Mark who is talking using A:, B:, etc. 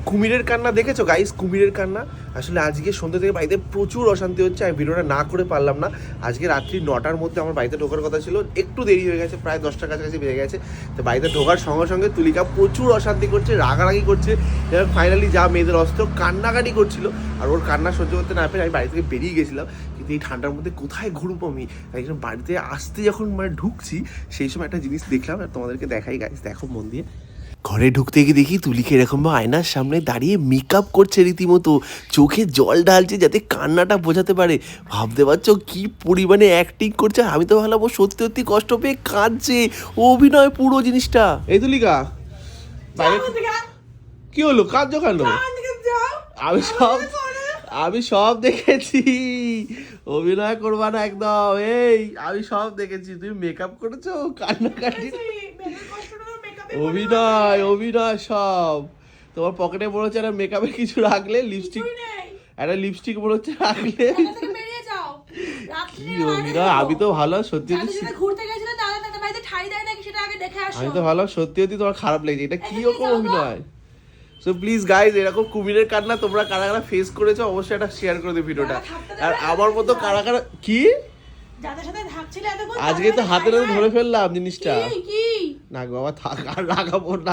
A: কুমিরের কান্না দেখেছো গাইস? কুমিরের কান্না। আসলে আজকে সন্ধ্যা থেকে বাড়িতে প্রচুর অশান্তি হচ্ছে, আমি ভিডিওটা না করে পারলাম না। আজকে রাত্রি 9টার মধ্যে আমার বাড়িতে ঢোকার কথা ছিল, একটু দেরি হয়ে গেছে, প্রায় 10টার কাছাকাছি বেজে গেছে। তো বাড়িতে ঢোকার সঙ্গে সঙ্গে তুলিকা প্রচুর অশান্তি করছে, রাগারাগি করছে। এবার ফাইনালি যা মেয়েদের অস্ত্র, কান্নাকাটি করছিল। আর ওর কান্না সহ্য করতে না পেরে আমি বাড়ি থেকে বেরিয়ে গেছিলাম। কিন্তু এই ঠান্ডার মধ্যে কোথায় ঘুরবো আমি, তাই জন্য বাড়িতে আসতে যখন মানে ঢুকছি সেই সময় একটা জিনিস দেখলাম, আর তোমাদেরকে দেখাই গাইস, দেখো মন দিয়ে। ঘরে ঢুকতে গিয়ে দেখি তুলিকে এরকম আয়নার সামনে দাঁড়িয়ে মেকআপ করছে রীতিমতো, চোখে জল ঢালছে যাতে কান্নাটা বোঝাতে পারে। ভাবতে পারছো কি পরিমাণে অ্যাক্টিং করছে। আমি তো ভাবলাম ও সত্যি সত্যি কষ্ট পেয়ে কাঁদছে, অভিনয় পুরো জিনিসটা। এই তুলিকা বাইরে কি হলো, কাঁদছো কেন? আমি সব দেখেছি, অভিনয় করবা না একদম। এই আমি সব দেখেছি, তুমি মেকআপ করেছো, কান্নাকাটি, অভিনয় সব। তোমার পকেটে মনে হচ্ছে একটা মেকআপের কিছু রাখলে, লিপস্টিক মনে হচ্ছে রাখলে। কি অভিনয়! আমি তো ভালো সত্যি সত্যি তোমার খারাপ লেগেছে, এটা কি রকম অভিনয়। সো প্লিজ গাইজ, এরকম কুমিরের কান্না তোমরা কারা কারা ফেস করেছো অবশ্যই এটা শেয়ার করে দিও ভিডিওটা। আর আমার মতো কারা কারা কি আজকে তো হাতে ধরে ফেললাম জিনিসটা। না গো বাবা, থাক আর রাগাবো না।